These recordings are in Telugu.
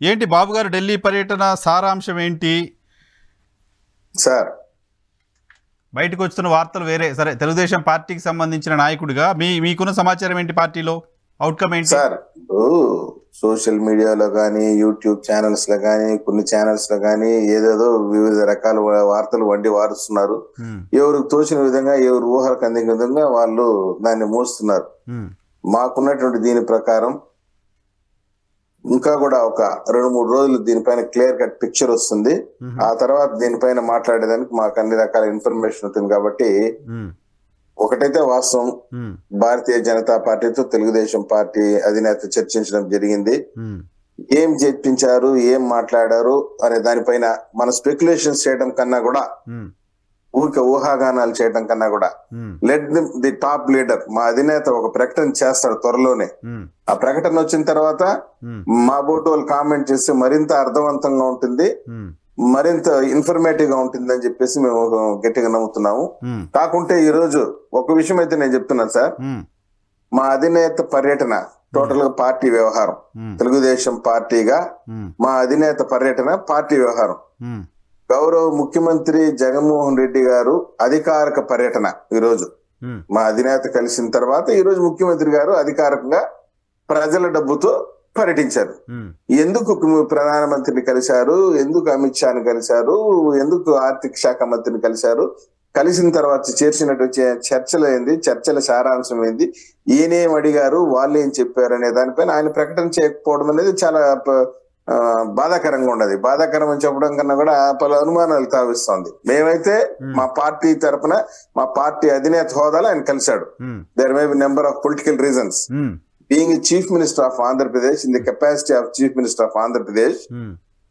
ఏంటి బాబు గారు ఢిల్లీ పర్యటన సారాంశం ఏంటి? సార్ బయటకు వస్తున్న వార్తలు వేరే. సరే, తెలుగుదేశం పార్టీకి సంబంధించిన నాయకుడిగా మీకున్న సమాచారం ఏంటి? పార్టీలో అవుట్కమ్ ఏంటి సార్? సోషల్ మీడియాలో కానీ, యూట్యూబ్ ఛానల్స్ లో కానీ, కొన్ని ఛానల్స్ లో కానీ ఏదేదో వివిధ రకాల వార్తలు వండి వారుస్తున్నారు. ఎవరికి తోచిన విధంగా, ఎవరు ఊహలకు అందిన విధంగా వాళ్ళు దాన్ని మోస్తున్నారు. మాకున్నటువంటి దీని ప్రకారం ఇంకా కూడా ఒక 2-3 రోజులు దీనిపైన క్లియర్ కట్ పిక్చర్ వస్తుంది. ఆ తర్వాత దీనిపైన మాట్లాడేదానికి మాకు అన్ని రకాల ఇన్ఫర్మేషన్ ఉంటుంది. కాబట్టి ఒకటైతే వాస్తవం, భారతీయ జనతా పార్టీతో తెలుగుదేశం పార్టీ అధినేత చర్చించడం జరిగింది. ఏం చర్చించారు, ఏం మాట్లాడారు అనే దానిపైన మన స్పెక్యులేషన్స్ చేయడం కన్నా కూడా, ఊహాగానాలు చేయడం కన్నా కూడా, లెట్ ది టాప్ లీడర్ మా అధినేత ఒక ప్రకటన చేస్తాడు త్వరలోనే. ఆ ప్రకటన వచ్చిన తర్వాత మా బోటు వాళ్ళు కామెంట్ చేస్తే మరింత అర్థవంతంగా ఉంటుంది, మరింత ఇన్ఫర్మేటివ్ గా ఉంటుంది అని చెప్పేసి మేము గట్టిగా నమ్ముతున్నాము. కాకుంటే ఈ రోజు ఒక విషయం అయితే నేను చెప్తున్నాను సార్, మా అధినేత పర్యటన టోటల్ గా పార్టీ వ్యవహారం. తెలుగుదేశం పార్టీగా మా అధినేత పర్యటన పార్టీ వ్యవహారం. గౌరవ ముఖ్యమంత్రి జగన్మోహన్ రెడ్డి గారు అధికారిక పర్యటన ఈ రోజు మా అధినేత కలిసిన తర్వాత ఈ రోజు ముఖ్యమంత్రి గారు అధికారికంగా ప్రజల డబ్బుతో పర్యటించారు. ఎందుకు ప్రధానమంత్రిని కలిశారు, ఎందుకు అమిత్ షాని కలిశారు, ఎందుకు ఆర్థిక శాఖ మంత్రిని కలిశారు, కలిసిన తర్వాత చేర్చినట్టు చర్చలు ఏంది, చర్చల సారాంశం ఏంది, ఈయనేం అడిగారు, వాళ్ళు ఏం చెప్పారు అనే దానిపైన ఆయన ప్రకటన చేయకపోవడం అనేది చాలా బాధాకరంగా ఉండదు. బాధాకరం అని చెప్పడం కన్నా కూడా పలు అనుమానాలు తావిస్తోంది. మేమైతే మా పార్టీ తరఫున మా పార్టీ అధినేత హోదాలో ఆయన కలిశాడు. There may be number of political reasons. Being a Chief Minister of Andhra Pradesh, in the capacity of Chief Minister of Andhra Pradesh,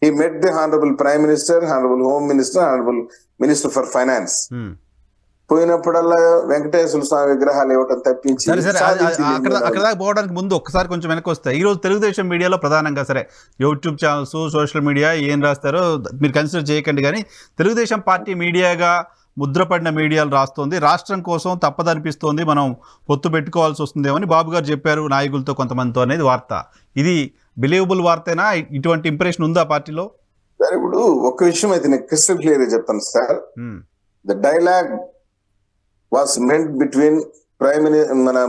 he met the Honorable Prime Minister, Honorable Home Minister, Honorable Minister for Finance. పోయినప్పుడల్లా వెంకటేశ్వర స్వామి విగ్రహాలు ఇవ్వటం తప్పించి అక్కడ దాకా పోవడానికి ముందు ఒక్కసారి కొంచెం వెనక్కి వస్తాయి. ఈ రోజు తెలుగుదేశం మీడియాలో ప్రధానంగా, సరే యూట్యూబ్ ఛానల్స్, సోషల్ మీడియా ఏం రాస్తారో మీరు కన్సిడర్ చేయకండి, కానీ తెలుగుదేశం పార్టీ మీడియాగా ముద్రపడిన మీడియాలు రాస్తోంది, రాష్ట్రం కోసం తప్పదనిపిస్తోంది, మనం పొత్తు పెట్టుకోవాల్సి వస్తుందేమని బాబు గారు చెప్పారు నాయకులతో కొంతమందితో అనేది వార్త. ఇది బిలీవబుల్ వార్తేనా? ఇటువంటి ఇంప్రెషన్ ఉందా పార్టీలో? సార్ ఇప్పుడు ఒక విషయం అయితే నేను క్రిస్టల్ క్లియర్ గా చెప్తాను sir. The dialogue was meant between prime minister మన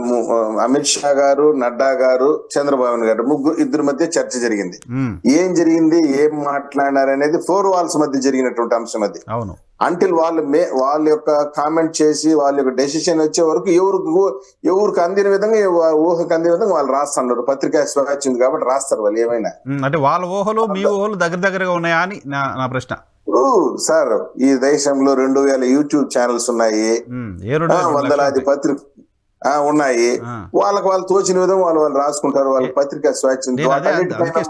అమిత్ షా గారు, నడ్డా గారు, చంద్రబాబు గారు, ఇద్దరి మధ్య చర్చ జరిగింది. ఏం జరిగింది, ఏం మాట్లాడినారు అనేది 4 walls మధ్య జరిగినటువంటి అంశం అది. అవును. అంటిల్ వాళ్ళ యొక్క కామెంట్ చేసి వాళ్ళ యొక్క డెసిషన్ వచ్చే వరకు ఎవరికి అందిన విధంగా, ఊహకు అందిన విధంగా వాళ్ళు రాస్తున్నారు. పత్రికా స్వేచ్ఛ ఉంది కాబట్టి రాస్తారు వాళ్ళు ఏమైనా. అంటే వాళ్ళ ఊహలు మీ ఊహలు దగ్గరగా ఉన్నాయా అని నా ప్రశ్న. సార్ ఈ దేశంలో 2000 యూట్యూబ్ ఛానల్స్ ఉన్నాయి, 100 పత్రిక ఉన్నాయి. వాళ్ళు తోచిన విధంగా వాళ్ళు రాసుకుంటారు. వాళ్ళ పత్రికా స్వేచ్ఛ.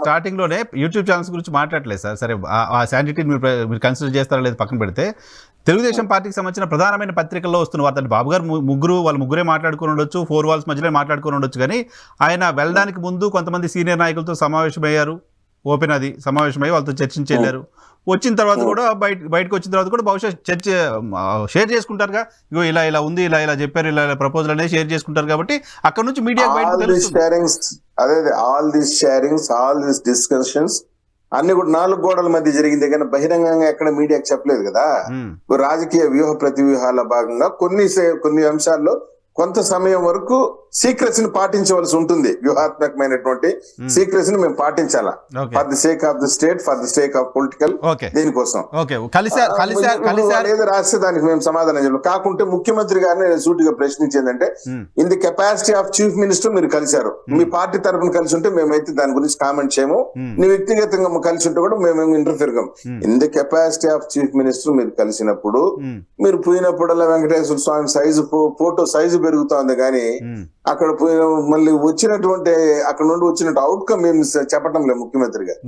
స్టార్టింగ్ లోనే యూట్యూబ్ ఛానల్స్ గురించి మాట్లాడలేదు సార్. సరే, ఆ శానిటీ మీరు కన్సిడర్ చేస్తారా లేదు పక్కన పెడితే, తెలుగుదేశం పార్టీకి సంబంధించిన ప్రధానమైన పత్రికల్లో వస్తున్న వార్త అంటే బాబు గారు ముగ్గురే మాట్లాడుకుని ఉండొచ్చు, 4 walls మధ్యలో మాట్లాడుకుని ఉండొచ్చు, కానీ ఆయన వెళ్ళడానికి ముందు కొంతమంది సీనియర్ నాయకులతో సమావేశమయ్యారు. ఓపెన్ అది సమావేశమై వాళ్ళతో చర్చించారు. వచ్చిన తర్వాత కూడా బయటకు వచ్చిన తర్వాత కూడా బహుశా చర్చ షేర్ చేసుకుంటారుగా, ఇగో ఇలా ఉంది, ఇలా చెప్పారు, ఇలా ప్రపోజల్ అనేది షేర్ చేసుకుంటారు. కాబట్టి అక్కడ నుంచి media all these sharings, all these discussions అన్ని కూడా 4 గోడల మధ్య జరిగింది, కానీ బహిరంగంగా ఎక్కడ మీడియాకి చెప్పలేదు కదా. రాజకీయ వ్యూహ ప్రతివ్యూహాల భాగంగా కొన్ని అంశాల్లో కొంత సమయం వరకు సీక్రెసీని పాటించవలసి ఉంటుంది. వ్యూహాత్మకమైనటువంటి సీక్రెసీని మేము పాటించాలా, for the sake of the state, for the sake of political, దీనికోసం ఏదో రాస్తే దానికి మేము సమాధానం చెప్పాలి. కాకుంటే ముఖ్యమంత్రి గారిని సూటిగా ప్రశ్నించేదంటే, in the capacity of chief minister మీరు కలిశారు, మీ పార్టీ తరఫున కలిసి ఉంటే మేమైతే దాని గురించి కామెంట్ చేయము, నీ వ్యక్తిగతంగా కలిసి ఉంటే కూడా మేము ఇంటర్ఫియర్ కాము. In the capacity of chief minister మీరు కలిసినప్పుడు, మీరు పోయినప్పుడల్లా వెంకటేశ్వర స్వామి ఫోటో సైజు పెరుగుతోంది, కానీ అక్కడ మళ్ళీ వచ్చినటువంటి అక్కడ నుండి వచ్చినట్టు అవుట్కమ్ ఏమి చెప్పటం లేదు ముఖ్యమంత్రి గారు.